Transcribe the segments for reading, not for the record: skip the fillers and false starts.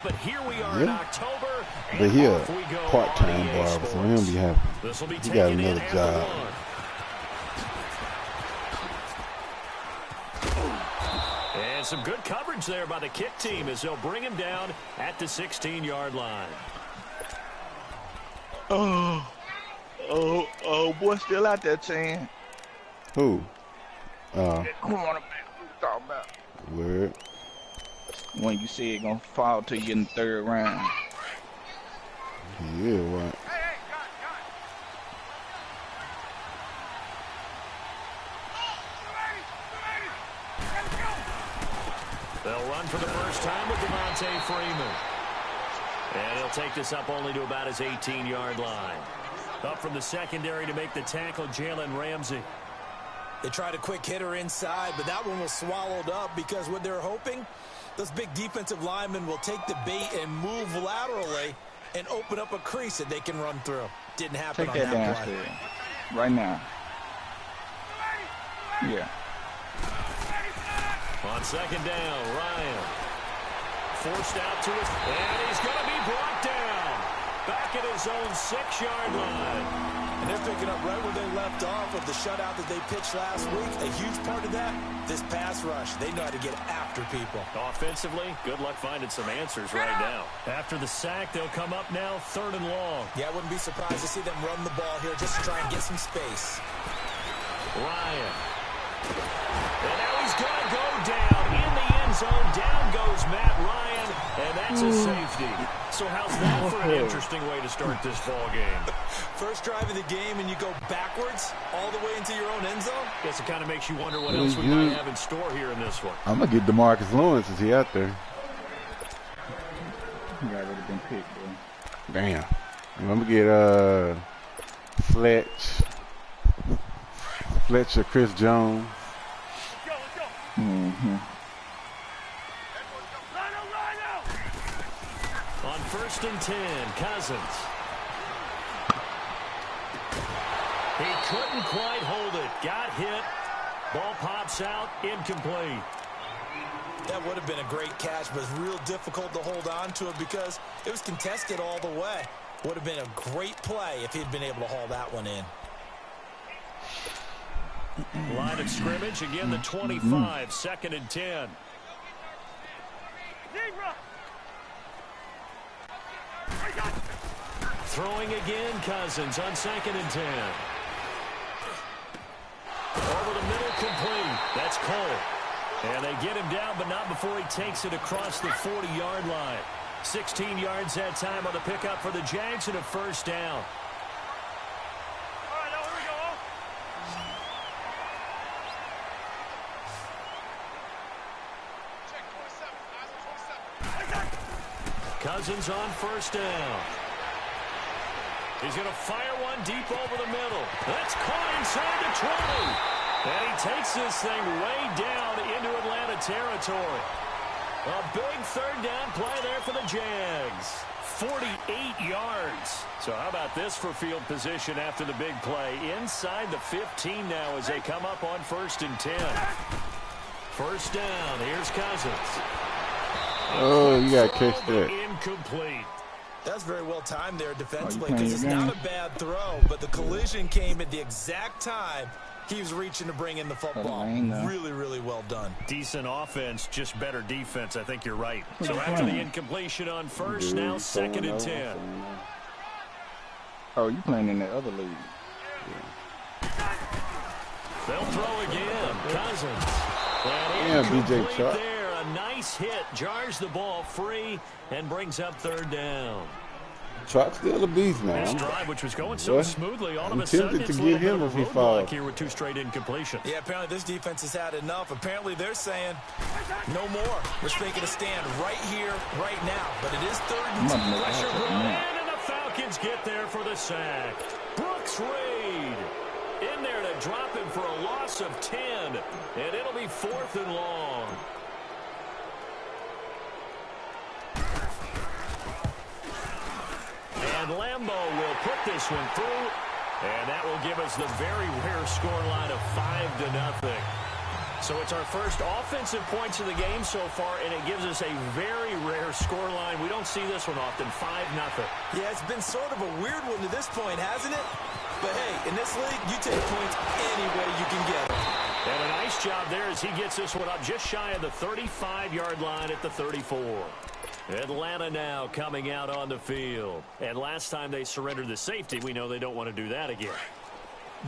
But here we are in October, but he a part-time barber, so he'll be happy. He got another job. And some good coverage there by the kick team as they'll bring him down at the 16-yard line. Boy, still out there, Chan. Who? Cornerback. Who talking about? Word. When you say it gonna fall to you in the 3rd round. Yeah, what? They'll run for the first time with Devontae Freeman. And he'll take this up only to about his 18-yard line. Up from the secondary to make the tackle, Jalen Ramsey. They tried a quick hitter inside, but that one was swallowed up because what they're hoping, those big defensive linemen will take the bait and move laterally and open up a crease that they can run through. Didn't happen on that play. Right now. Yeah. On 2nd down, Ryan. Forced out to his, and he's going to be brought down. Back at his own 6-yard line. And they're picking up right where they left off with the shutout that they pitched last week. A huge part of that, this pass rush. They know how to get after people. Offensively, good luck finding some answers right now. After the sack, they'll come up now 3rd and long. Yeah, I wouldn't be surprised to see them run the ball here just to try and get some space. Ryan. And now he's going to go down in the end zone. Down goes Matt Ryan, and that's a safety. So how's that for an interesting way to start this ball game? First drive of the game, and you go backwards all the way into your own end zone? Guess it kind of makes you wonder what else we might have in store here in this one. I'm going to get DeMarcus Lawrence. Is he out there? He already been picked, bro. Damn. I'm going to get Fletcher, Chris Jones. On 1st and 10, Cousins. He couldn't quite hold it. Got hit. Ball pops out. Incomplete. That would have been a great catch, but real difficult to hold on to it because it was contested all the way. Would have been a great play if he'd been able to haul that one in. Line of scrimmage, again the 25, 2nd and 10. Throwing again, Cousins on 2nd and 10. Over the middle, complete. That's Cole. And they get him down, but not before he takes it across the 40-yard line. 16 yards that time on the pickup for the Jags and a 1st down. Cousins on 1st down. He's going to fire one deep over the middle. That's caught inside the 20. And he takes this thing way down into Atlanta territory. A big 3rd down play there for the Jags. 48 yards. So how about this for field position after the big play? Inside the 15 now as they come up on 1st and 10. 1st down. Here's Cousins. Oh, you got to catch that. Incomplete. That's very well timed there defensively because it's not a bad throw, but the collision came at the exact time he was reaching to bring in the football. Really, really well done. Decent offense, just better defense. I think you're right. So after the incompletion on 1st, now 2nd and 10. Oh, you playing in that other league. They'll throw again. Cousins. Yeah, B.J. Chuck. A nice hit, jars the ball free, and brings up 3rd down. Chuck's still a beast, man. This drive, which was going so smoothly, all of a sudden it's to a little get him bit of if he a falls. roadblock here with 2 straight incompletions. Yeah, apparently this defense has had enough. Apparently they're saying, no more. We're making a stand right here, right now. But it is 3rd and 10. Pressure put in, and the Falcons get there for the sack. Brooks Reed in there to drop him for a loss of 10, and it'll be 4th and long. And Lambeau will put this one through, and that will give us the very rare scoreline of 5-0. So it's our first offensive points of the game so far, and it gives us a very rare scoreline. We don't see this one often, 5-0. Yeah, it's been sort of a weird one to this point, hasn't it? But, hey, in this league, you take points any way you can get them. And a nice job there as he gets this one up just shy of the 35-yard line at the 34. Atlanta now coming out on the field. And last time they surrendered the safety, we know they don't want to do that again.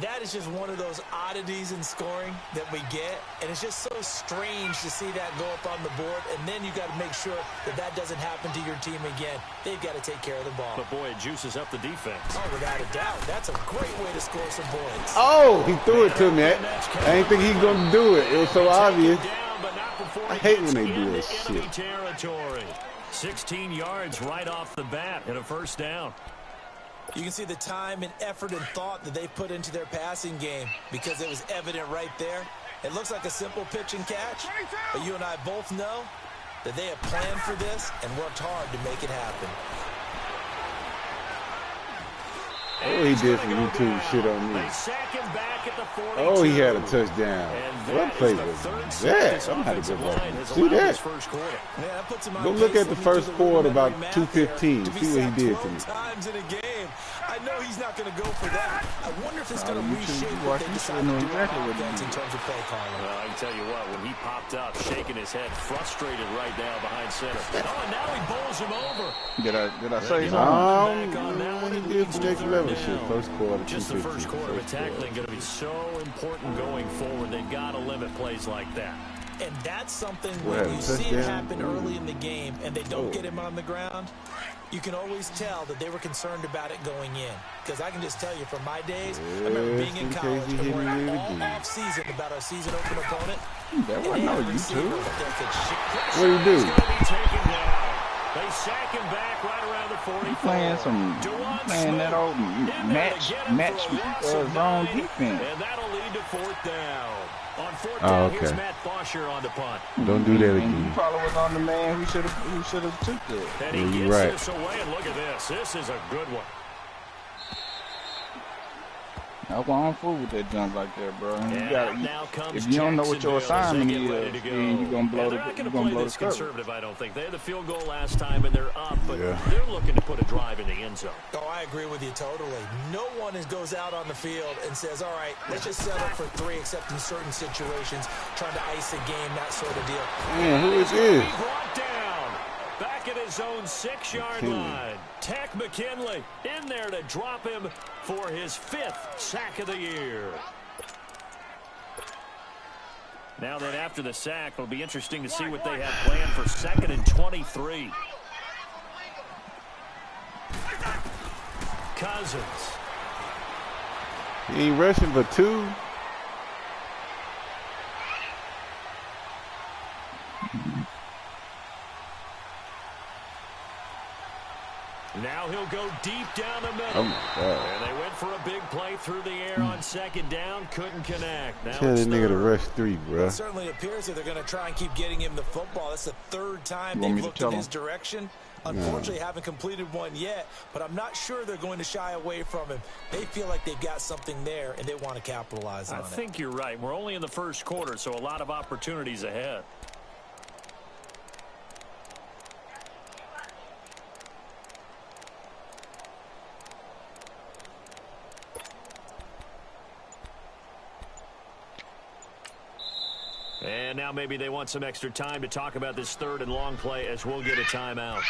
That is just one of those oddities in scoring that we get, and it's just so strange to see that go up on the board, and then you got to make sure that that doesn't happen to your team again. They've got to take care of the ball. But, boy, it juices up the defense. Oh, without a doubt. That's a great way to score some points. Oh, he threw it to me. I didn't think he was going to do it. It was so obvious. I hate when they do this shit. Territory. 16 yards right off the bat and a first down. You can see the time and effort and thought that they put into their passing game because it was evident right there. It looks like a simple pitch and catch, but you and I both know that they have planned for this and worked hard to make it happen. Oh, he did some YouTube shit on me. Oh, he had a touchdown. What play was that? I'm going to go back and see that. Go look at the first quarter, about 2:15. See what he did to me. I know he's not going to go for that. I wonder if it's going to reshape what they decide to do on offense in terms of play calling. Well, I can tell you what, when he popped up, shaking his head, frustrated right now behind center. Oh, and now he bowls him over. Did I say something? He did some next level shit. First quarter, just the first quarter of tackling going to be so important going forward. They've got to limit plays like that. And that's something when you see it happen early in the game and they don't get him on the ground, you can always tell that they were concerned about it going in. Because I can just tell you from my days, I remember being in college and worrying all off-season about our season open opponent. That wasn't no YouTube. What do you do? They sack him back right around the 44. Playing that old match zone defense. And that'll lead to fourth down. On fourth down, here's Matt Bosher on the punt. Don't do that again. He probably was on the man who should have took it. And he gets this away, and look at this. This is a good one. I won't fool with that junk like that, bro. If you don't know what your assignment is, then you're gonna blow the cover. Conservative, I don't think. They had the field goal last time and they're up, but they're looking to put a drive in the end zone. Oh, I agree with you totally. No one goes out on the field and says, all right, let's just settle for 3, except in certain situations, trying to ice a game, that sort of deal. Man, who is this? Brought down back at his own 6-yard line. Takk McKinley in there to drop him for his 5th sack of the year. Now that after the sack, it'll be interesting to see what they have planned for 2nd and 23. Cousins. He ain't rushing for 2. Now he'll go deep down the middle. Oh my God. And they went for a big play through the air on 2nd down. Couldn't connect. Now tell that nigga to rush 3, bro. It certainly appears that they're going to try and keep getting him the football. That's the 3rd time they've looked in his direction. Unfortunately, haven't completed one yet, but I'm not sure they're going to shy away from him. They feel like they've got something there, and they want to capitalize on it. I think you're right. We're only in the first quarter, so a lot of opportunities ahead. And now maybe they want some extra time to talk about this 3rd and long play as we'll get a timeout.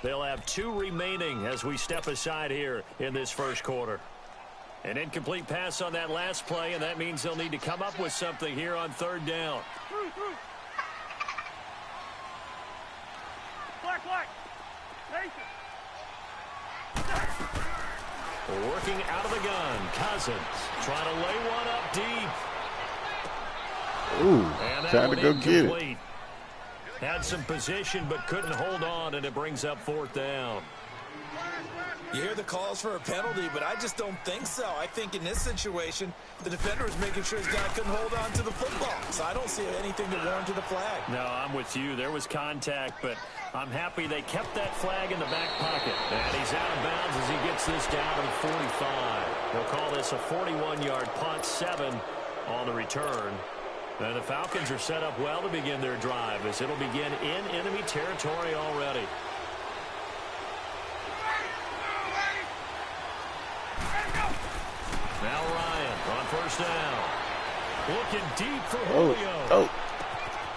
They'll have 2 remaining as we step aside here in this first quarter. An incomplete pass on that last play, and that means they'll need to come up with something here on 3rd down. Working out of the gun, Cousins trying to lay one up deep. Ooh, trying to go get it. Had some position but couldn't hold on, and it brings up 4th down. You hear the calls for a penalty, but I just don't think so. I think in this situation, the defender is making sure his guy couldn't hold on to the football. So I don't see anything to warrant the flag. No, I'm with you. There was contact, but I'm happy they kept that flag in the back pocket. And he's out of bounds as he gets this down to the 45. They'll call this a 41-yard punt, 7 on the return. And the Falcons are set up well to begin their drive as it'll begin in enemy territory already. Now Ryan on first down. Looking deep for Julio. Oh.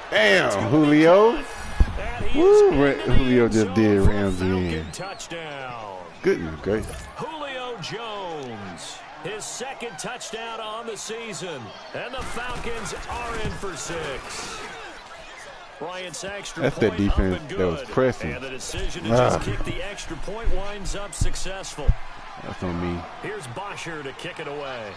Damn, Julio. Woo, Julio just did Ramsey in. Touchdown. Goodness gracious. Julio Jones. His second touchdown on the season. And the Falcons are in for 6. Bryant's extra That's point that defense up and good. that was pressing. And the decision to just kick the extra point winds up successful. That's on me. Here's Bosher to kick it away.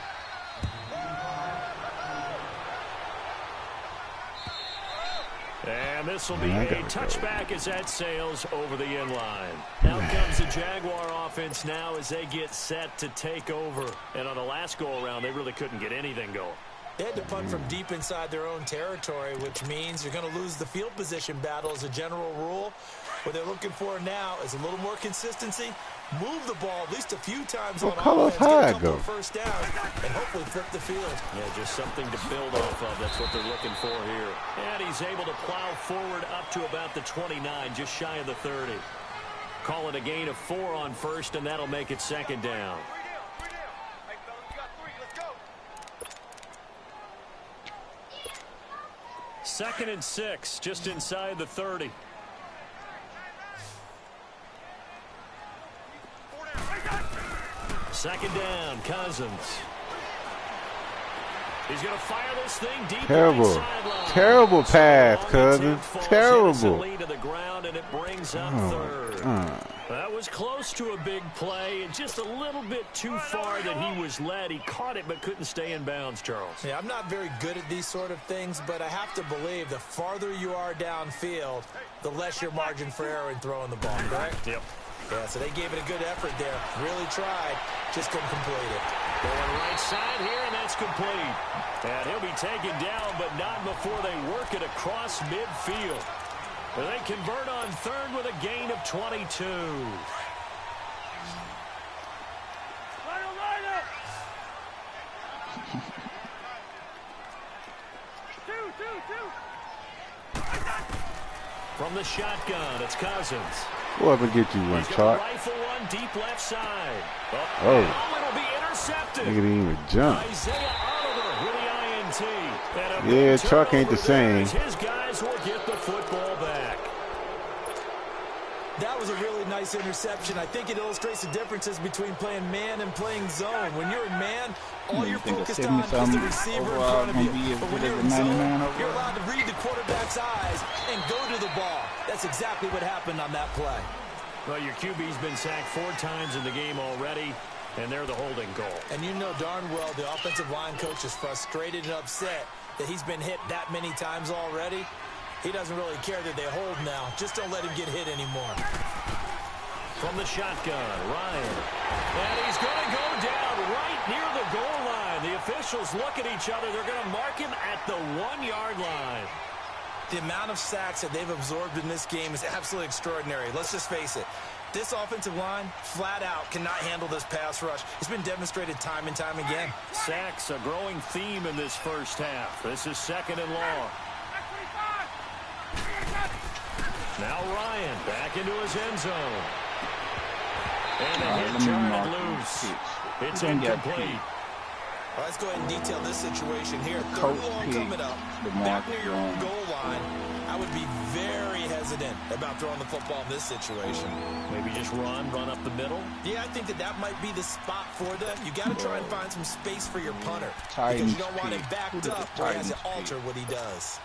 And this will be a touchback as that sails over the inline. Out comes the Jaguar offense now as they get set to take over. And on the last go-around, they really couldn't get anything going. They had to punt from deep inside their own territory, which means you're going to lose the field position battle as a general rule. What they're looking for now is a little more consistency. Move the ball at least a few times on offense, get a couple of first downs, and hopefully flip the field. Yeah, just something to build off of. That's what they're looking for here. And he's able to plow forward up to about the 29, just shy of the 30. Call it a gain of 4 on first, and that'll make it second down. Second and 6, just inside the 30. Second down, Cousins. He's going to fire this thing deep. Terrible. Terrible pass, Cousins. Terrible. Lead to the ground, and it brings up third. That was close to a big play, and just a little bit too far that he was led. He caught it but couldn't stay in bounds, Charles. Yeah, I'm not very good at these sort of things, but I have to believe the farther you are downfield, the less your margin for error in throwing the ball, correct? Yep. Yeah, so they gave it a good effort there. Really tried. Just couldn't complete it. Going right side here, and that's complete. And he'll be taken down, but not before they work it across midfield. They convert on third with a gain of 22. From the shotgun, it's Cousins. Go up and get you one, Chark. Rifle one deep left side. Oh. It'll be intercepted. Nigga didn't even jump. Isaiah Oliver with the INT. Yeah, Chark ain't the same. His guys will get the football back. That was a really nice interception. I think it illustrates the differences between playing man and playing zone. When you're in man, all you're focused on is the receiver in front of you. But when you're in zone, you're allowed to read the quarterback's eyes and go to the ball. That's exactly what happened on that play. Well, your QB's been sacked 4 times in the game already, and they're the holding goal. And you know darn well the offensive line coach is frustrated and upset that he's been hit that many times already. He doesn't really care that they hold now. Just don't let him get hit anymore. From the shotgun, Ryan. And he's going to go down right near the goal line. The officials look at each other. They're going to mark him at the 1-yard line. The amount of sacks that they've absorbed in this game is absolutely extraordinary. Let's just face it. This offensive line, flat out, cannot handle this pass rush. It's been demonstrated time and time again. Sacks, a growing theme in this first half. This is second and long. Now Ryan back into his end zone. And the hit charted loose. It's incomplete. Well, let's go ahead and detail this situation here. Third and long coming up. Back near your own goal line. I would be very hesitant about throwing the football in this situation. Maybe just run up the middle? Yeah, I think that might be the spot for them. You got to try and find some space for your punter. Because you don't want him backed up where he has to alter what he does.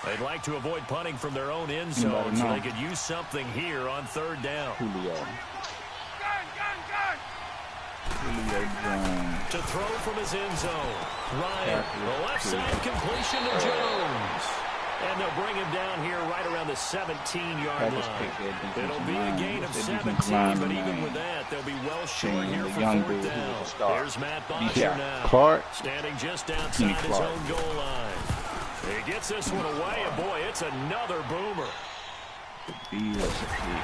They'd like to avoid punting from their own end zone, so they could use something here on third down. Julio. To throw from his end zone. Ryan, the left side completion to Jones. And they'll bring him down here right around the 17-yard line. It'll be a gain of 17, but even with that, they'll be well short here for fourth down. There's Matt Bosher now, standing just outside his own goal line. He gets this one away, and boy, it's another boomer.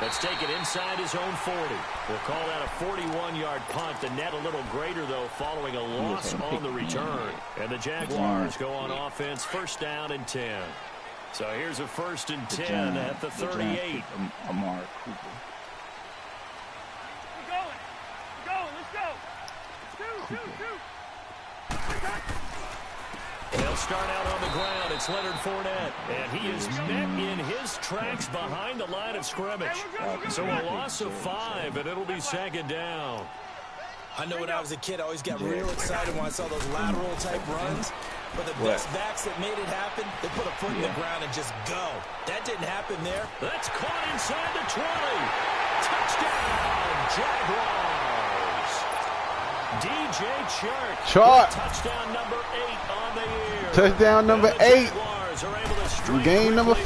Let's take it inside his own 40. We'll call that a 41-yard punt. The net a little greater, though, following a loss on the return. And the Jaguars go on offense, first down and 10. So here's a 1st and 10 at the 38. Amari Cooper. They'll start out on the ground. It's Leonard Fournette. And he is met in his tracks behind the line of scrimmage. So a loss of 5, and it'll be 2nd down. I know when I was a kid, I always got real excited when I saw those lateral-type runs. But the best backs that made it happen, they put a foot in the ground and just go. That didn't happen there. That's caught inside the 20. Touchdown, Jaguars. DJ Chark. Touchdown number 8 on the year. Touchdown number 8. Game number 5.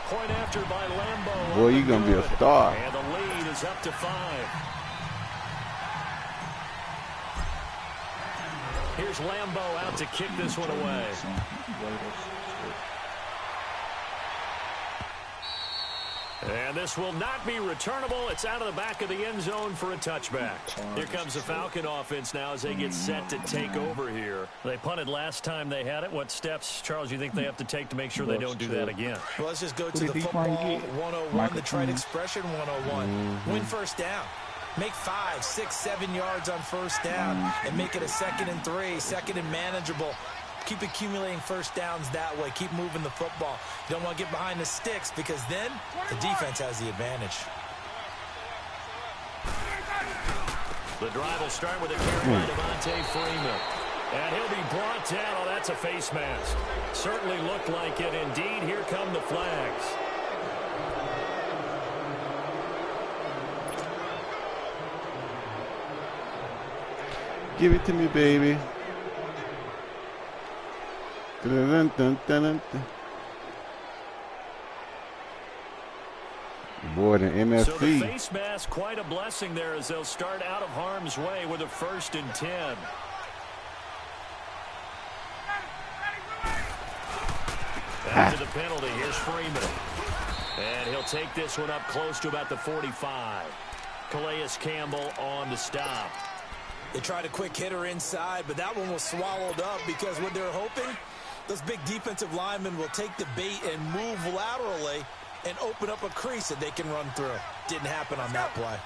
Point after by Lambeau. Boy, you're going to be a star. And the lead is up to 5. Here's Lambeau out to kick this one away. And this will not be returnable. It's out of the back of the end zone for a touchback. Here comes the Falcon offense now as they get set to take over here. They punted last time they had it. What steps, Charles, do you think they have to take to make sure they don't do that again? Well, let's just go to the football 101, the trite expression 101. Win first down. Make 5, 6, 7 yards on first down and make it a 2nd and 3, 2nd and manageable. Keep accumulating first downs that way. Keep moving the football. You don't want to get behind the sticks because then the defense has the advantage. The drive will start with a carry by Devontae Freeman. And he'll be brought down. Oh, that's a face mask. Certainly looked like it. Indeed, here come the flags. Give it to me, baby. Dun, dun, dun, dun, dun. Boy, the NFC. So the face mask, quite a blessing there as they'll start out of harm's way with a 1st and 10. After the penalty, here's Freeman. And he'll take this one up close to about the 45. Calais Campbell on the stop. They tried a quick hitter inside, but that one was swallowed up because what they're hoping, those big defensive linemen will take the bait and move laterally and open up a crease that they can run through. Didn't happen on that play.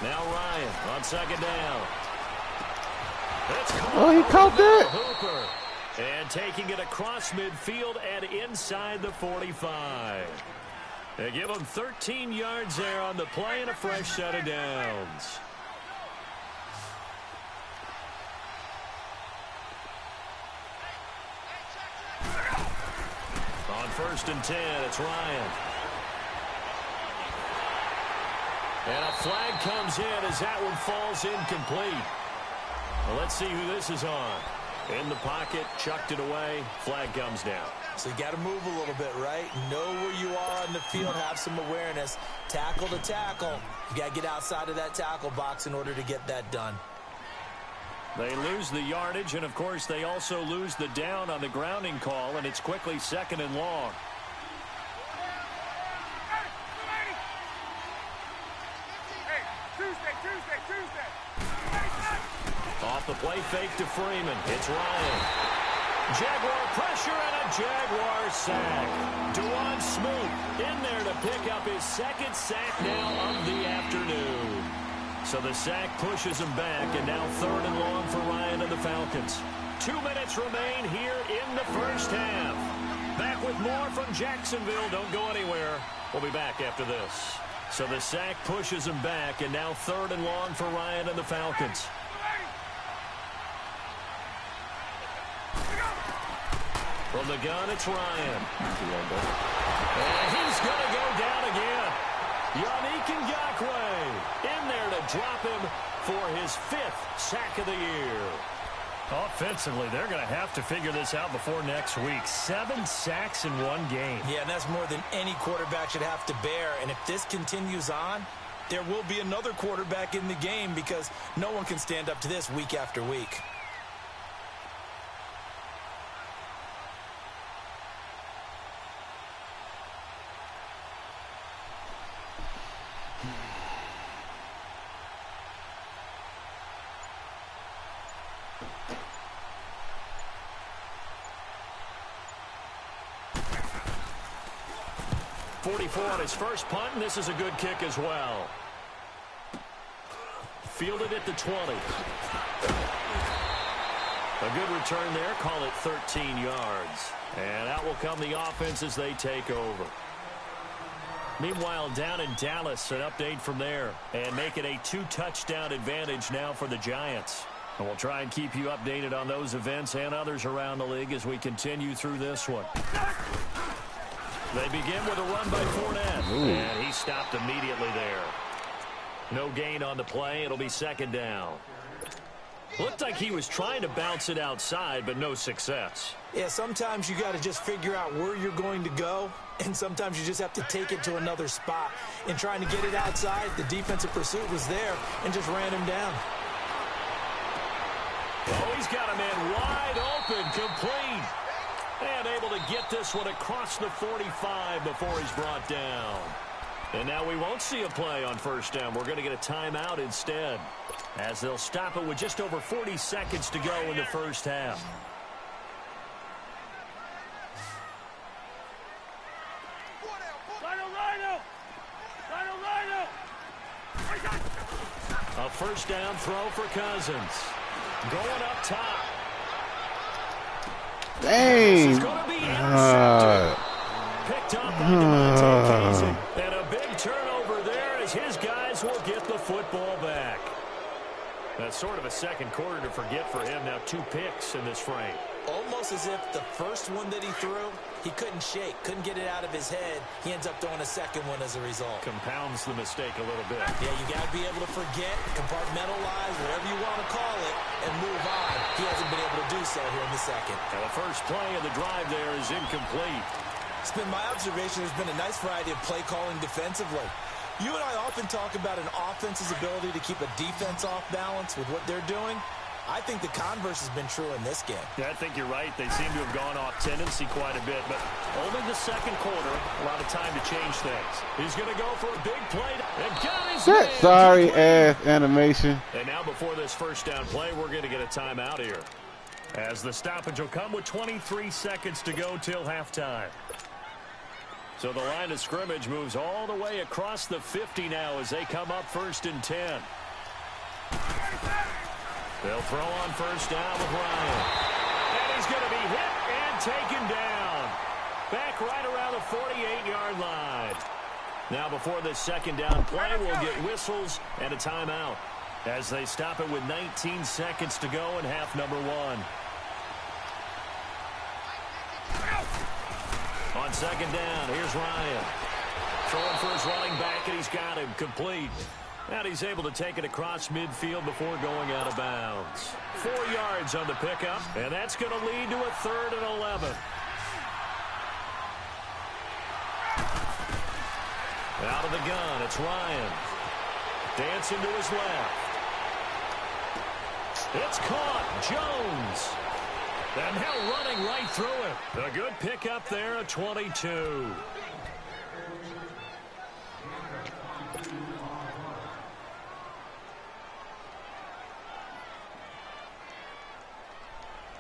Now Ryan on 2nd down. Oh, he caught that. Hooper. And taking it across midfield and inside the 45. They give them 13 yards there on the play and a fresh set of downs. On 1st and 10, it's Ryan. And a flag comes in as that one falls incomplete. Well, let's see who this is on. In the pocket, chucked it away, flag comes down. So you got to move a little bit, right? Know where you are on the field, have some awareness. Tackle to tackle. You got to get outside of that tackle box in order to get that done. They lose the yardage, and of course they also lose the down on the grounding call, and it's quickly 2nd and long. Off the play fake to Freeman. It's Ryan. Jaguar pressure and a Jaguar sack. Dewan Smoot in there to pick up his 2nd sack now of the afternoon. So the sack pushes him back, and now 3rd and long for Ryan and the Falcons. 2 minutes remain here in the first half. Back with more from Jacksonville. Don't go anywhere. We'll be back after this. So the sack pushes him back, and now 3rd and long for Ryan and the Falcons. From the gun, it's Ryan. And he's going to go down again. Yannick Ngakoue in there to drop him for his 5th sack of the year. Offensively, they're going to have to figure this out before next week. 7 sacks in one game. Yeah, and that's more than any quarterback should have to bear. And if this continues on, there will be another quarterback in the game because no one can stand up to this week after week. 44 on his first punt, and this is a good kick as well. Fielded at the 20. A good return there. Call it 13 yards. And out will come the offense as they take over. Meanwhile, down in Dallas, an update from there. And make it a 2-touchdown advantage now for the Giants. And we'll try and keep you updated on those events and others around the league as we continue through this one. They begin with a run by Fournette. And he stopped immediately there. No gain on the play. It'll be second down. Looked like he was trying to bounce it outside, but no success. Yeah, sometimes you got to just figure out where you're going to go, and sometimes you just have to take it to another spot. In trying to get it outside, the defensive pursuit was there and just ran him down. Oh, he's got a man wide open, complete. And able to get this one across the 45 before he's brought down. And now we won't see a play on first down. We're going to get a timeout instead, as they'll stop it with just over 40 seconds to go in the first half. A first down throw for Cousins. Going up top. Dang. Picked up by Demonte Casey. And a big turnover there as his guys will get the football back. That's sort of a second quarter to forget for him. Now 2 picks in this frame. Almost as if the first one that he threw, he couldn't shake, couldn't get it out of his head. He ends up throwing a second one as a result. Compounds the mistake a little bit. Yeah, you got to be able to forget, compartmentalize, whatever you want to call it, and move on. He hasn't been able to do so here in the second. Now the first play of the drive there is incomplete. It's been my observation there's been a nice variety of play calling defensively. You and I often talk about an offense's ability to keep a defense off balance with what they're doing. I think the converse has been true in this game. Yeah, I think you're right. They seem to have gone off tendency quite a bit, but only the second quarter, a lot of time to change things. He's going to go for a big play. And got his man. Sorry-ass animation. And now before this first down play, we're going to get a timeout here, as the stoppage will come with 23 seconds to go till halftime. So the line of scrimmage moves all the way across the 50 now as they come up 1st and 10. They'll throw on first down with Ryan. And he's going to be hit and taken down. Back right around the 48-yard line. Now before this second down play, we'll get whistles and a timeout, as they stop it with 19 seconds to go in half number 1. On second down, here's Ryan. Throwing for his running back, and he's got him complete. And he's able to take it across midfield before going out of bounds. 4 yards on the pickup, and that's going to lead to a 3rd and 11. Out of the gun, it's Ryan. Dancing to his left. It's caught. Jones. And now running right through it. A good pickup there at 22.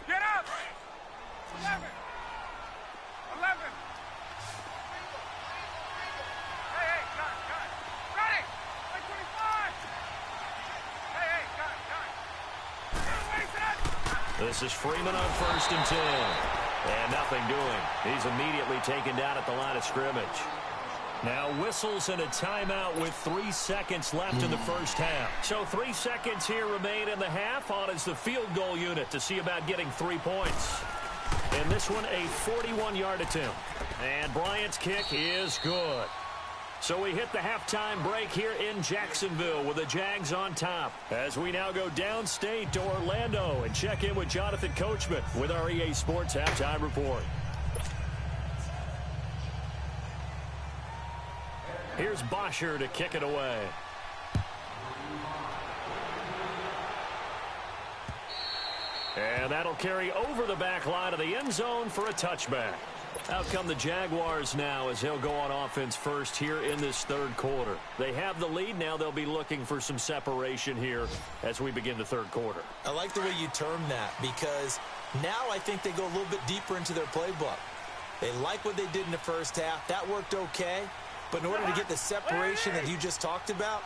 Get up! 11. 11. Hey, gun. Ready! 25. Hey, gun. This is Freeman on 1st and 10. And nothing doing. He's immediately taken down at the line of scrimmage. Now whistles and a timeout with 3 seconds left in the first half. So 3 seconds here remain in the half. On is the field goal unit to see about getting 3 points. And this one a 41-yard attempt. And Bryant's kick is good. So we hit the halftime break here in Jacksonville with the Jags on top, as we now go downstate to Orlando and check in with Jonathan Coachman with our EA Sports Halftime Report. Here's Bosher to kick it away. And that'll carry over the back line of the end zone for a touchback. Out come the Jaguars now as they'll go on offense first here in this third quarter. They have the lead. Now they'll be looking for some separation here as we begin the third quarter. I like the way you term that, because now I think they go a little bit deeper into their playbook. They like what they did in the first half. That worked okay. But in order to get the separation that you just talked about,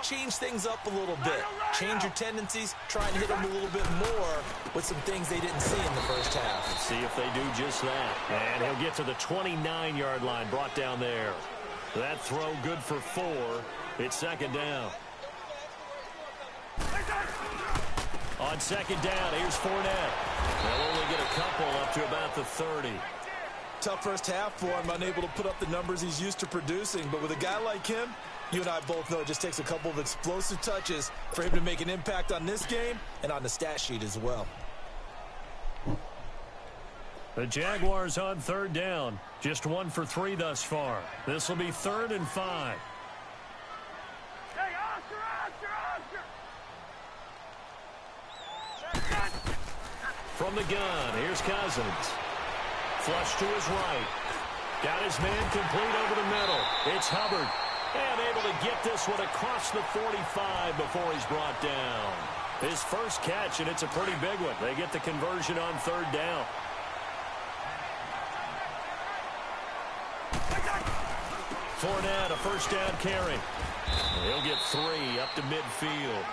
change things up a little bit. Change your tendencies. Try and hit them a little bit more with some things they didn't see in the first half. Let's see if they do just that. And he'll get to the 29-yard line, brought down there. That throw good for 4. It's second down. On second down, here's Fournette. They'll only get a couple up to about the 30. Tough first half for him, unable to put up the numbers he's used to producing. But with a guy like him, you and I both know it just takes a couple of explosive touches for him to make an impact on this game and on the stat sheet as well. The Jaguars on third down. Just 1 for 3 thus far. This will be 3rd and 5. From the gun, here's Cousins. Flush to his right. Got his man complete over the middle. It's Hubbard. And able to get this one across the 45 before he's brought down. His first catch, and it's a pretty big one. They get the conversion on third down. Fournette, a first down carry. He'll get 3 up to midfield.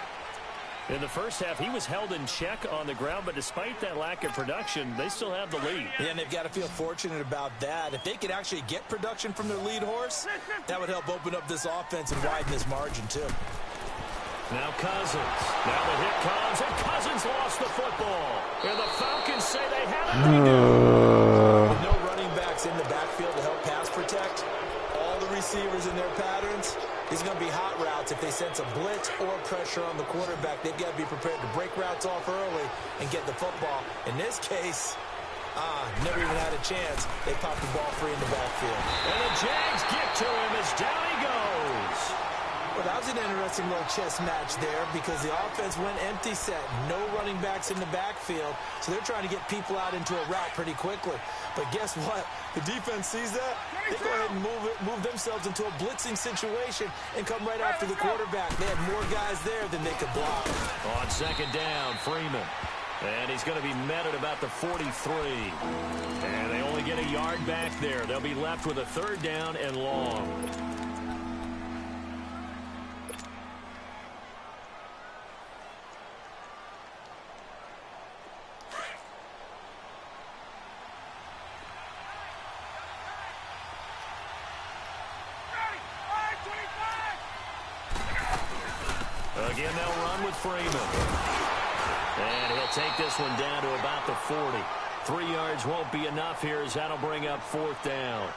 In the first half, he was held in check on the ground, but despite that lack of production, they still have the lead. Yeah, and they've got to feel fortunate about that. If they could actually get production from their lead horse, that would help open up this offense and widen this margin, too. Now Cousins. Now the hit comes, and Cousins lost the football. And the Falcons say they have it. They do. With no running backs in the backfield to help pass protect, all the receivers in their patterns, these are going to be hot routes. If they sense a blitz or pressure on the quarterback, they've got to be prepared to break routes off early and get the football. In this case, never even had a chance. They popped the ball free in the backfield. And the Jags get to him as down he goes. Well, that was an interesting little chess match there because the offense went empty set. No running backs in the backfield, so they're trying to get people out into a route pretty quickly. But guess what? The defense sees that. They go ahead and move themselves into a blitzing situation and come right after the quarterback. They had more guys there than they could block. On second down, Freeman. And he's going to be met at about the 43. And they only get a yard back there. They'll be left with a third down and long. Again, they'll run with Freeman. And he'll take this one down to about the 40. 3 yards won't be enough here as that'll bring up 4th down.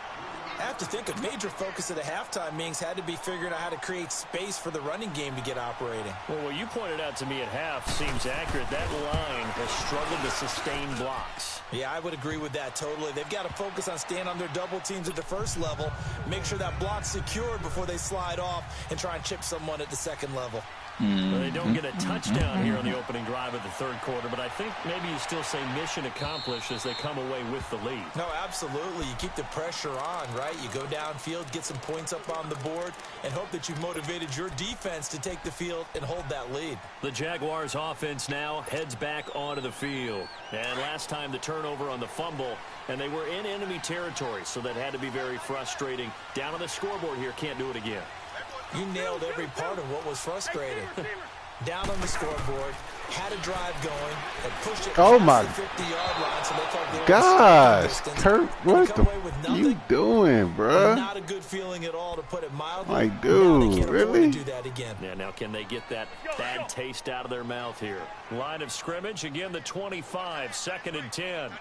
I have to think a major focus of the halftime meetings had to be figuring out how to create space for the running game to get operating. Well, what you pointed out to me at half seems accurate. That line has struggled to sustain blocks. Yeah, I would agree with that totally. They've got to focus on staying on their double teams at the first level, make sure that block's secured before they slide off and try and chip someone at the second level. Well, they don't get a touchdown here on the opening drive of the third quarter, but I think maybe you still say mission accomplished as they come away with the lead. No, absolutely. You keep the pressure on, right? You go downfield, get some points up on the board, and hope that you've motivated your defense to take the field and hold that lead. The Jaguars offense now heads back onto the field. And last time the turnover on the fumble, and they were in enemy territory, so that had to be very frustrating. Down on the scoreboard here, can't do it again. You nailed every part of what was frustrating. Down on the scoreboard, had a drive going, and pushed it past the 50-yard line, so they thought they were gosh, Kurt, what the you doing, bro? Not a good feeling at all, to put it mildly. Like, dude, really? Do that again. Yeah, now can they get that bad taste out of their mouth here? Line of scrimmage, again the 25, 2nd and 10.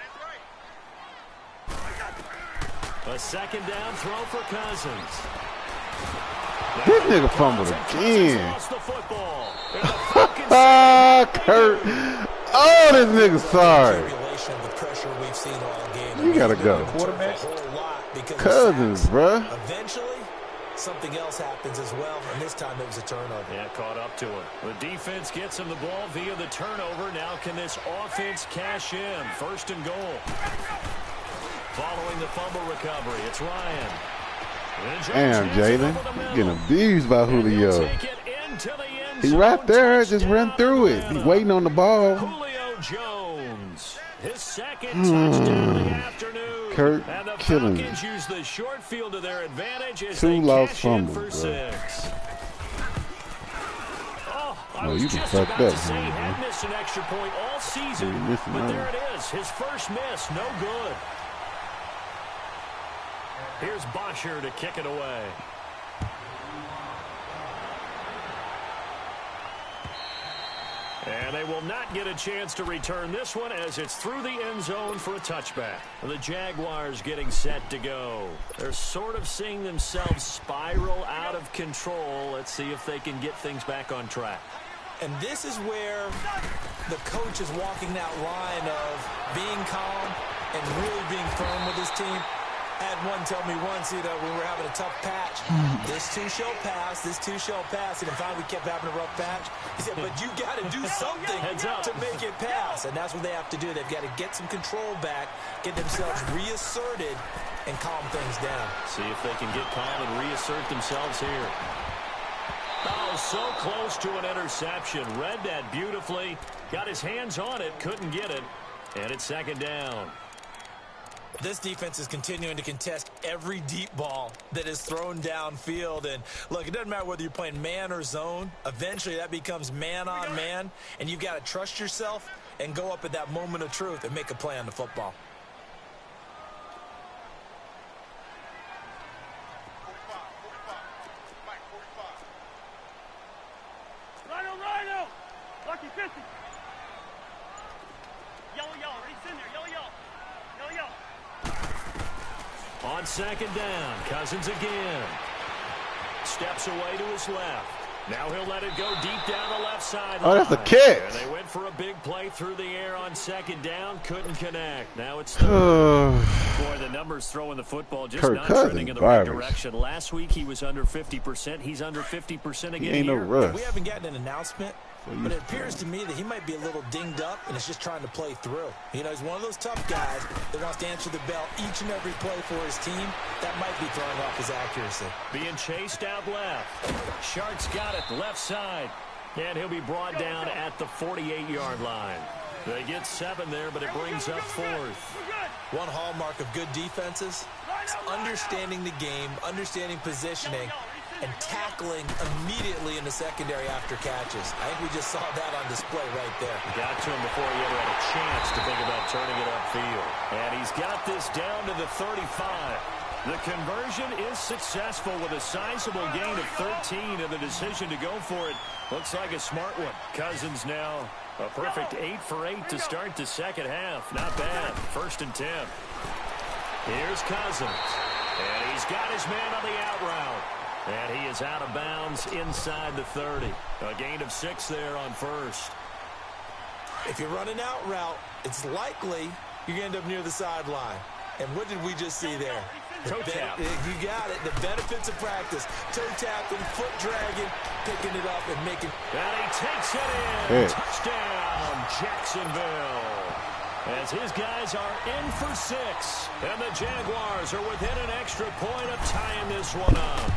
A second down throw for Cousins. This nigga fumbled again. Kurt. Oh, this nigga sorry. You gotta go. Cousins, bruh. Eventually, something else happens as well, and this time it was a turnover. Yeah, caught up to him. The defense gets him the ball via the turnover. Now can this offense cash in? 1st and goal. Following the fumble recovery, it's Ryan. Damn, Jalen. Getting abused by Julio. He right there, just ran through it. He's waiting on the ball. Julio Jones, his 2nd touchdown of the afternoon. Kirk killing me. Use the short field to their advantage as 2 lost fumbles, bro. 6. Oh, you can fuck that. He had missed an extra point all season, but there it is. His first miss, no good. Here's Bosher to kick it away. And they will not get a chance to return this one as it's through the end zone for a touchback. The Jaguars getting set to go. They're sort of seeing themselves spiral out of control. Let's see if they can get things back on track. And this is where the coach is walking that line of being calm and really being firm with his team. I had one tell me once, when we were having a tough patch, this too shall pass, this too shall pass. And in fact, we kept having a rough patch. He said, but you got to do something to make it pass. And that's what they have to do. They've got to get some control back, get themselves reasserted, and calm things down. See if they can get calm and reassert themselves here. Oh, so close to an interception. Read that beautifully. Got his hands on it, couldn't get it. And it's second down. This defense is continuing to contest every deep ball that is thrown downfield. And, look, it doesn't matter whether you're playing man or zone. Eventually, that becomes man on man. And you've got to trust yourself and go up at that moment of truth and make a play on the football. Rhino! Lucky 50! Yellow, he's in there, yellow. On second down, Cousins again. Steps away to his left. Now he'll let it go deep down the left side. Oh, that's a catch. And they went for a big play through the air on second down. Couldn't connect. Now it's third. Boy, the numbers throwing the football just Kirk not Cousins, trending in the right direction. Last week he was under 50%. He's under 50% again. He ain't here. no rush. We haven't gotten an announcement, but it appears to me that he might be a little dinged up and is just trying to play through. You know, he's one of those tough guys that wants to answer the bell each and every play for his team. That might be throwing off his accuracy. Being chased out left. Sharks got it, left side. And he'll be brought down at the 48-yard line. They get 7 there, but it brings up 4th. One hallmark of good defenses is understanding the game, understanding positioning, and tackling immediately in the secondary after catches. I think we just saw that on display right there. Got to him before he ever had a chance to think about turning it upfield. And he's got this down to the 35. The conversion is successful with a sizable gain of 13, and the decision to go for it looks like a smart one. Cousins now a perfect 8 for 8 to start the second half. Not bad. 1st and 10. Here's Cousins. And he's got his man on the out route. And he is out of bounds inside the 30. A gain of 6 there on 1st. If you run an out route, it's likely you're going to end up near the sideline. And what did we just see there? Toe tap. You got it. The benefits of practice. Toe tapping, foot dragging, picking it up and making. And he takes it in. Touchdown, Jacksonville. As his guys are in for 6. And the Jaguars are within an extra point of tying this one up.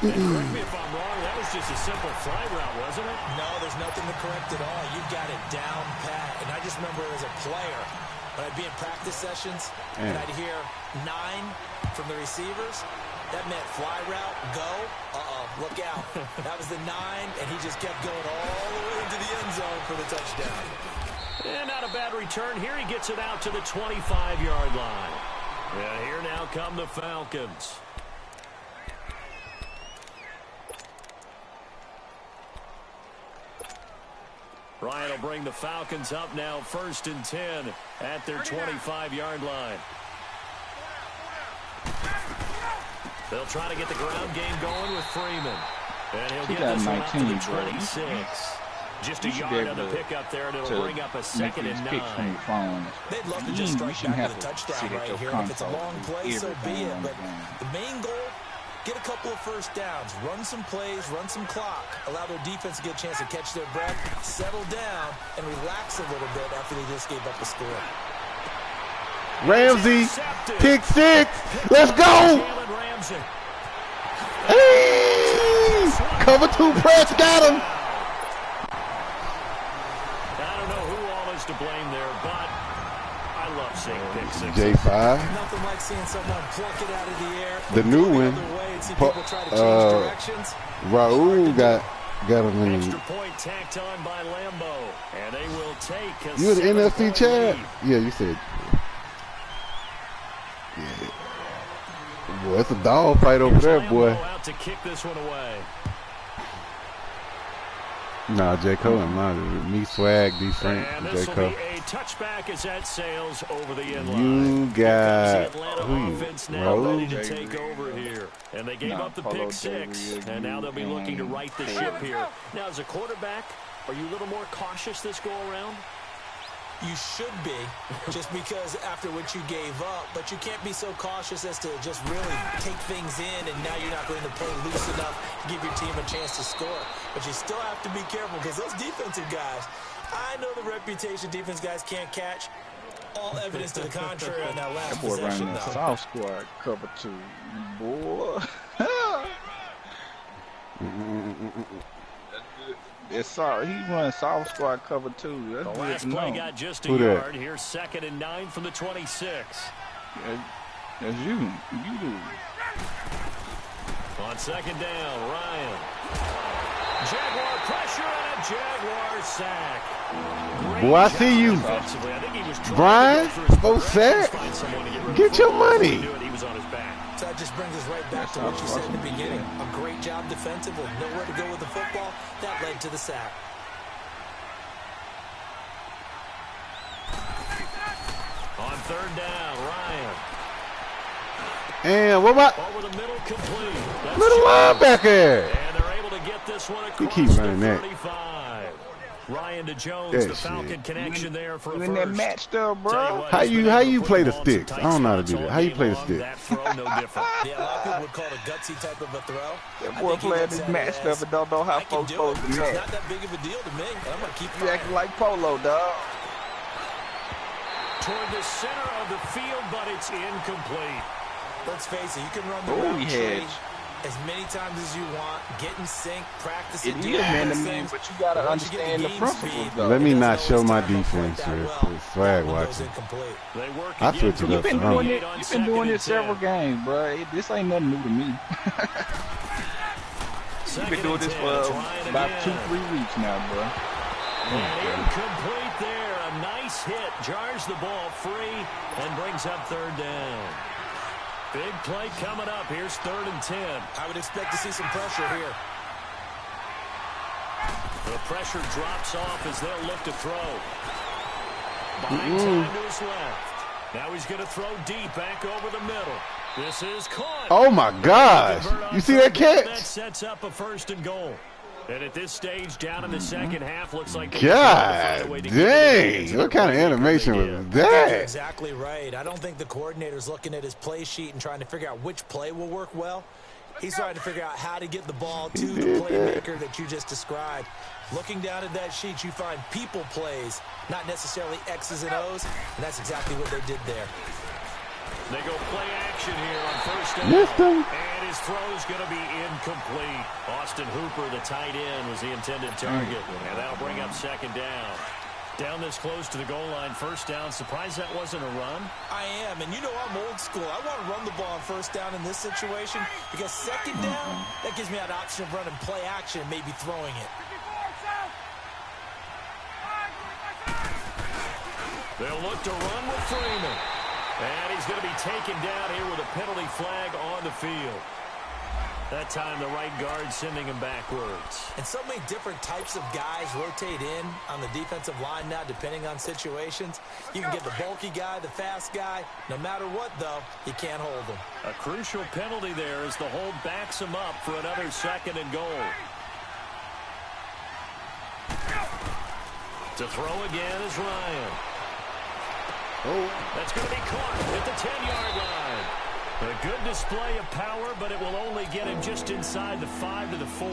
And correct me if I'm wrong, that was just a simple fly route, wasn't it? No, there's nothing to correct at all. You've got it down pat. And I just remember as a player, when I'd be in practice sessions, and I'd hear 9 from the receivers, that meant fly route, go, look out. That was the 9, and he just kept going all the way into the end zone for the touchdown. And not a bad return. Here he gets it out to the 25-yard line. And here now come the Falcons. Ryan will bring the Falcons up now 1st and 10 at their 25-yard line. They'll try to get the ground game going with Freeman. And he'll get this one up to the 26. Just a yard on the pickup there, and it'll bring up a 2nd and 9. They'd love to just strike back with a touchdown right here. If it's a long play, so be it. But the main goal, get a couple of first downs, run some plays, run some clock, allow their defense to get a chance to catch their breath, settle down, and relax a little bit after they just gave up a score. Ramsey, pick 6. Let's go. Hey, cover 2 press, got him. I don't know who all is to blame there, but I love seeing pick 6 J5. Nothing like seeing someone pluck it out of the air. The new one. Raul got him in the. Point tacked on by Lambo, and they will take a You the NFC champ? Yeah, you said. Yeah. Boy, it's a dog fight over there, boy. Out to kick this one away. Nah, J. Cole and mine. Me, Swag, D. Frank, J. Cole. A touchback as that sails over the end line. You got who? Ready to take over here. And they gave up the pick six, and now they'll be looking to right the ship here. Now, as a quarterback, are you a little more cautious this go around? You should be, just because after what you gave up, but you can't be so cautious as to just really take things in, and now you're not going to play loose enough to give your team a chance to score. But you still have to be careful, because those defensive guys, I know the reputation defense guys can't catch. All evidence to the contrary on that last possession, though. South squad cover 2, boy. It's he runs South squad cover 2. That's the last play got just a yard. Here's 2nd and 9 from the 26. That's you. You do. On 2nd down, Ryan. Jaguar pressure and a Jaguar sack. Boy, I see you. Brian, go sack. Get your money. So that just brings us right back to what you said in the beginning. A great job defensively. Nowhere to go with the football. That led to the sack. On 3rd down, Ryan. And what about over the middle complete? Little linebacker? And they're able to get this one across. You keep running that. Ryan to Jones, the Falcon connection there for a first. In that match though, bro. How you play the sticks? I don't know how to do that. How you play the sticks? That throw, no different. Yeah, a lot of people would call it a gutsy type of a throw. That boy playing this match stuff and don't know how folks supposed to match. It's not that big of a deal to me. I'm gonna keep you acting like Polo, dog. Toward the center of the field, but it's incomplete. Let's face it, you can run the route tree as many times as you want, get in sync, practice it. It is man-to-man, but you gotta understand the principles, though. Let me not show my defense here. Swag watching. I switch it up. You've been doing this several games, bro. This ain't nothing new to me. You've been doing this for about 2-3 weeks now, bro. Incomplete there. A nice hit. Jars the ball free and brings up 3rd down. Big play coming up. Here's 3rd and 10. I would expect to see some pressure here. The pressure drops off as they'll look to throw. Behind time to his left. Now he's going to throw deep back over the middle. This is caught. Oh, my gosh. You see that catch? That sets up a 1st and goal. And at this stage, down in the second half, looks like God dang! What kind of animation was that? That's exactly right. I don't think the coordinator's looking at his play sheet and trying to figure out which play will work well. He's trying to figure out how to get the ball to the playmaker that you just described. Looking down at that sheet, you find people plays, not necessarily X's and O's, and that's exactly what they did there. They go play action here on 1st down. And his throw is going to be incomplete. Austin Hooper, the tight end, was the intended target. And that'll bring up 2nd down. Down this close to the goal line, 1st down. Surprised that wasn't a run? I am, and you know I'm old school. I want to run the ball on 1st down in this situation because 2nd down, that gives me an option of running play action and maybe throwing it. They'll look to run with Freeman. And he's going to be taken down here with a penalty flag on the field. That time the right guard sending him backwards. And so many different types of guys rotate in on the defensive line now depending on situations. You can get the bulky guy, the fast guy. No matter what, though, you can't hold him. A crucial penalty there as the hold backs him up for another 2nd and goal. To throw again is Ryan. That's going to be caught at the 10-yard line. A good display of power, but it will only get him just inside the 5 to the 4.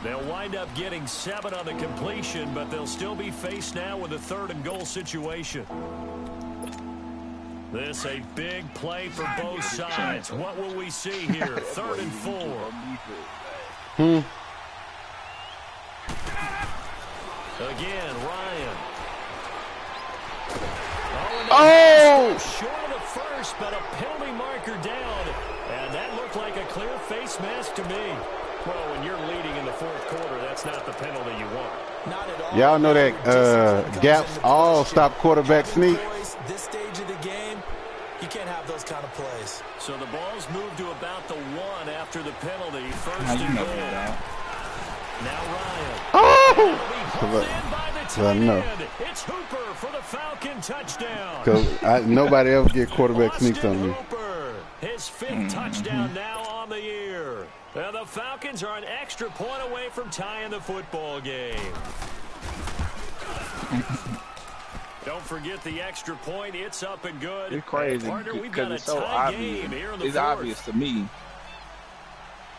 They'll wind up getting 7 on the completion, but they'll still be faced now with a 3rd and goal situation. This a big play for both sides. What will we see here? 3rd and 4. Again, Ryan. Oh! Short of the first, but a penalty marker down. And that looked like a clear face mask to me. Well, when you're leading in the fourth quarter, that's not the penalty you want. Not at all. Y'all know that gaps all stop quarterback sneak. This stage of the game, you can't have those kind of plays. So the ball's moved to about the 1 after the penalty. First How you and know goal. that? Now Ryan. Oh! I know. It's Hooper for the Falcon touchdown. Because nobody else get quarterback sneaks on me. Hooper, his 5th touchdown now on the year. And the Falcons are an extra point away from tying the football game. Don't forget the extra point. It's up and good. It's crazy because it's so obvious. It's obvious to me.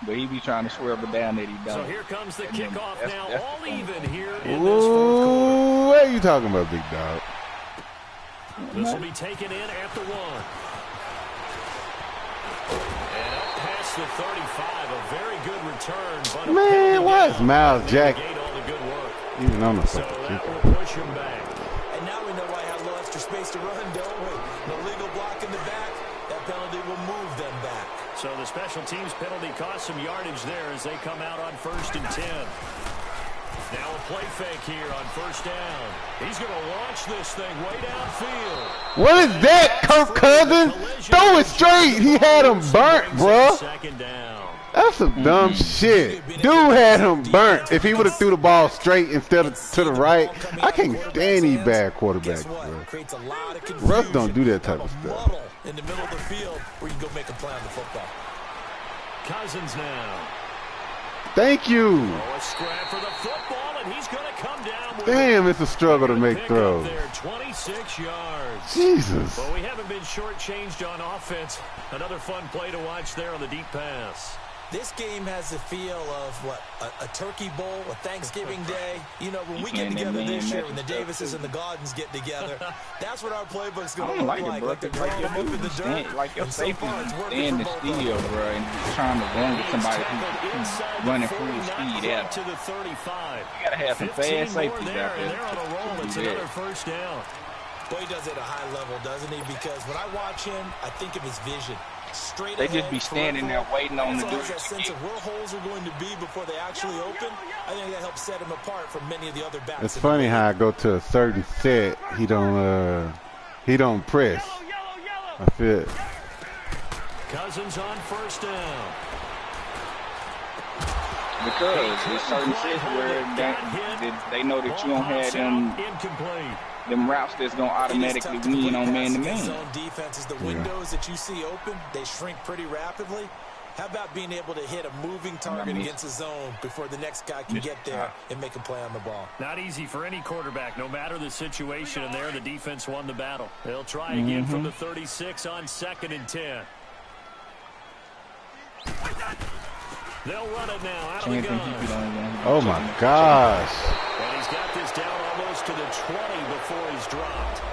But he be trying to swerve it down that he don't. So here comes the kickoff now, that's all even here in this fourth quarter. What are you talking about, big dog? This will be taken in at the 1. And up past the 35, a very good return. But Man, why is Miles Jack all the good work. even on the So fucking that kicker? will push him back. And now we know why I have a little extra space to run, don't we? An illegal block in the back, that penalty will move them back. So the special teams penalty cost some yardage there as they come out on 1st and 10. Now a play fake here on 1st down. He's going to launch this thing way downfield. What is that, Kirk Cousins? Throw it straight. He had him burnt, bruh. 2nd down. That's some dumb shit. Dude had him burnt. If he would have threw the ball straight instead of to the right, I can't stand these bad quarterbacks, bro. Russ don't do that type of stuff. In the middle of the field where you can go make a play on the football. Cousins now. Thank you. Oh, a scrap for the football, and he's going to come down with Damn, it's a struggle to make throws. There, 26 yards. Jesus. Well, we haven't been shortchanged on offense. Another fun play to watch there on the deep pass. This game has the feel of, what, a turkey bowl, a Thanksgiving day. You know, when we get together this year, when the Davises and the Gardens get together, that's what our playbook's going to look like. Like your dude stand, like your safety stand in the studio, bro, and trying to run with somebody who's running full speed out. To the 35. You gotta have some fast safeties out there. They're on a roll. It's another 1st down. Boy, he does it at a high level, doesn't he? Because when I watch him, I think of his vision. Straight they just be standing there waiting on the dude that sense of where holes are going to be before they actually open. I think that helps set him apart from many of the other backs. It's funny how I go to a certain set, he don't press. I feel it. Cousins on 1st down. Because there's certain sets where they know that you don't have them routes that's going to automatically win on man-to-man. Zone defenses, the windows that you see open, they shrink pretty rapidly. How about being able to hit a moving target against a zone before the next guy can get there and make a play on the ball? Not easy for any quarterback, no matter the situation, and there the defense won the battle. They'll try again from the 36 on 2nd and 10. They'll run it now out of the gun. Oh, my gosh. And he's got this down almost to the 20 before he's dropped.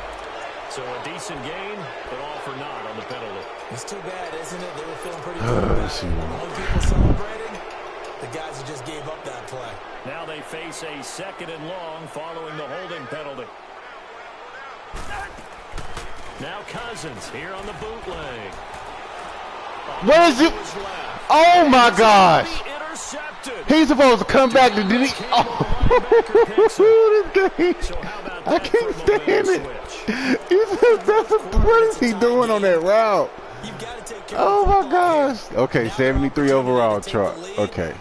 So a decent gain, but all for naught on the penalty. It's too bad, isn't it? They were feeling pretty good about it. When people celebrating, the guys who just gave up that play. Now they face a 2nd and long following the holding penalty. Now Cousins here on the bootleg. What is it? Oh, my gosh. He's supposed to come back to delete. Oh, this game. I can't stand it. What is he doing on that route? Oh, my gosh. Okay, 73 overall, Chuck. Okay.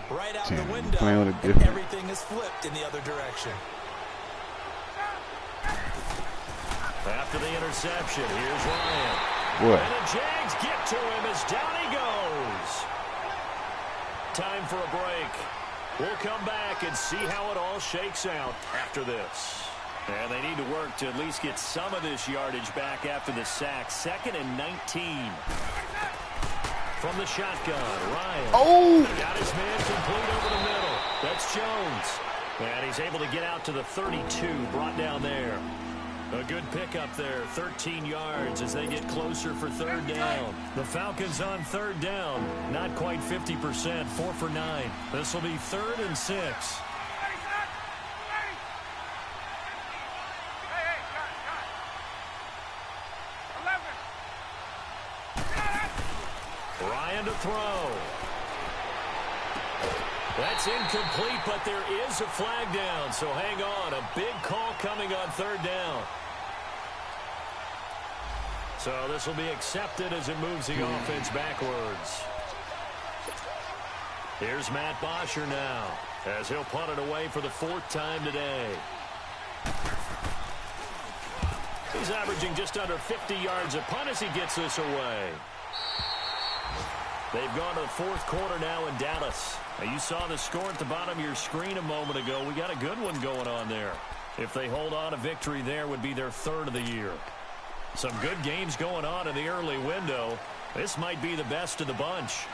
Playing with a different. Everything is flipped in the other direction. After the interception, here's Ryan. What? And the Jags get to him as down he goes. Time for a break. We'll come back and see how it all shakes out after this. And they need to work to at least get some of this yardage back after the sack. 2nd and 19. From the shotgun, Ryan. Oh! Got his man complete over the middle. That's Jones. And he's able to get out to the 32, brought down there. A good pickup there, 13 yards as they get closer for 3rd down. The Falcons on 3rd down, not quite 50%, 4 for 9. This will be 3rd and 6. throw. That's incomplete, but there is a flag down, so hang on. A big call coming on third down. So this will be accepted as it moves the offense backwards. Here's Matt Bosher now, as he'll punt it away for the 4th time today. He's averaging just under 50 yards a punt as he gets this away. They've gone to the 4th quarter now in Dallas. Now you saw the score at the bottom of your screen a moment ago. We got a good one going on there. If they hold on, a victory there would be their 3rd of the year. Some good games going on in the early window. This might be the best of the bunch.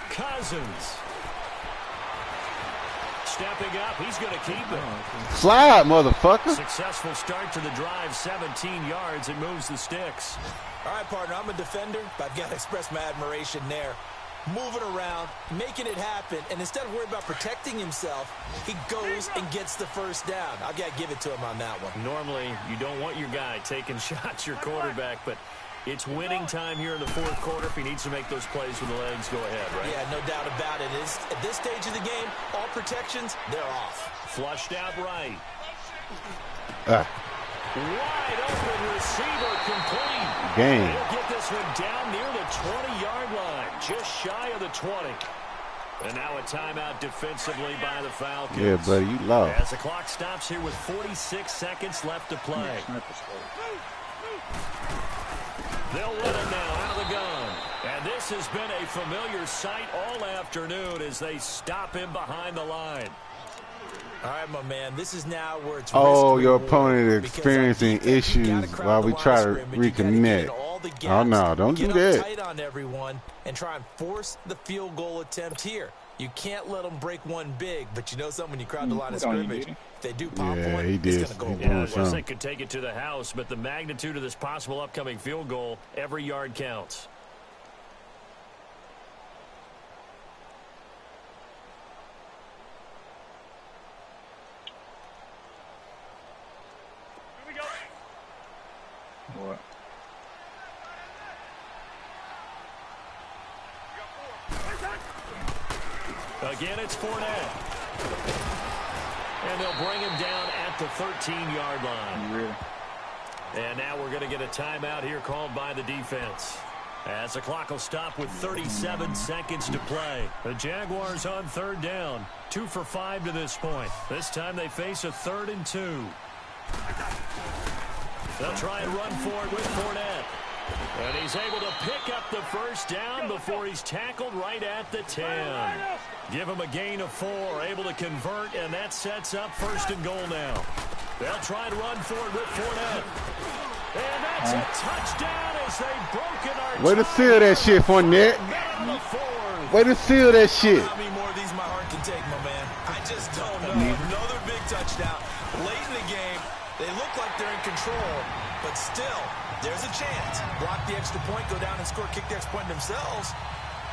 Cousins. Stepping up, he's going to keep it. Slide, motherfucker. Successful start to the drive, 17 yards. It moves the sticks. All right, partner, I'm a defender, but I've got to express my admiration there. Moving around, making it happen, and instead of worrying about protecting himself, he goes and gets the first down. I've got to give it to him on that one. Normally, you don't want your guy taking shots, your quarterback, but it's winning time here in the 4th quarter. If he needs to make those plays with the legs, go ahead, right? Yeah, no doubt about it. At this stage of the game, all protections, they're off. Flushed out right. Wide open receiver complete. Game. He'll get this one down near the 20-yard line, just shy of the 20. And now a timeout defensively by the Falcons. Yeah, buddy, you lost. As the clock stops here with 46 seconds left to play. They'll let him now out of the gun. And this has been a familiar sight all afternoon as they stop him behind the line. All right, my man, this is now where it's your opponent is experiencing issues while we try to reconnect. Oh, no, don't do that. Tight on everyone and try and force the field goal attempt here. You can't let them break one big, but you know something, when you crowd the line of scrimmage, if they do pop one, he did. It's going to go well. They could take it to the house, but the magnitude of this possible upcoming field goal, every yard counts. What? Again, it's Fournette. And they'll bring him down at the 13-yard line. Really? And now we're going to get a timeout here called by the defense. As the clock will stop with 37 seconds to play. The Jaguars on 3rd down. 2 for 5 to this point. This time they face a 3rd and 2. They'll try and run for it with Fournette. And he's able to pick up the first down before he's tackled right at the 10. Give him a gain of 4, able to convert, and that sets up 1st and goal now. They'll try and run for it with Fournette. And that's a touchdown as they've broken our way to seal that shit, Fournette. Way to seal that shit. How many more of these my heart can take, my man? I just don't know. Another big touchdown. Late in the game, they look like they're in control, but still, there's a chance. Block the extra point, go down and score, kick the extra point themselves.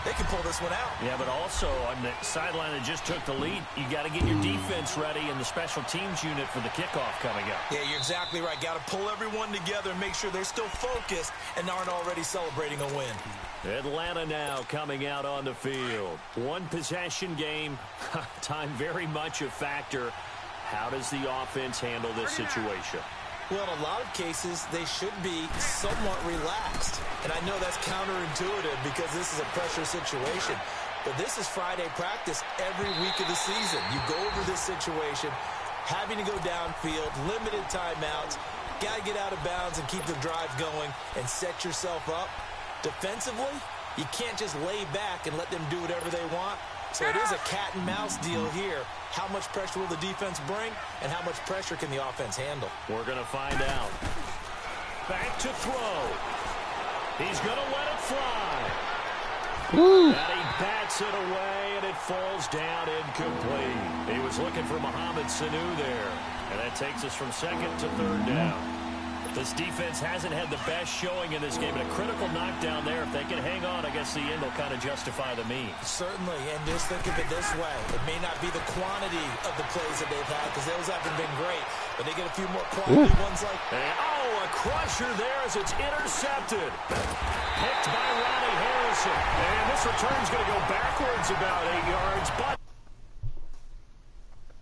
They can pull this one out. Yeah, but also on the sideline that just took the lead, you got to get your defense ready and the special teams unit for the kickoff coming up. Yeah, you're exactly right. Got to pull everyone together and make sure they're still focused and aren't already celebrating a win. Atlanta now coming out on the field. One possession game, time very much a factor. How does the offense handle this situation? Well, in a lot of cases, they should be somewhat relaxed. And I know that's counterintuitive because this is a pressure situation. But this is Friday practice every week of the season. You go over this situation, having to go downfield, limited timeouts, got to get out of bounds and keep the drive going and set yourself up. Defensively, you can't just lay back and let them do whatever they want. So it is a cat and mouse deal here. How much pressure will the defense bring, and how much pressure can the offense handle? We're going to find out. Back to throw. He's going to let it fly. Woo. And he bats it away, and it falls down incomplete. He was looking for Mohamed Sanu there. And that takes us from 2nd to 3rd down. This defense hasn't had the best showing in this game, and a critical knockdown there. If they can hang on, I guess the end will kind of justify the means. Certainly, and just think of it this way. It may not be the quantity of the plays that they've had, because those haven't been great, but they get a few more quality ones like... Oh, a crusher there as it's intercepted. Picked by Ronnie Harrison. And this return's going to go backwards about 8 yards, but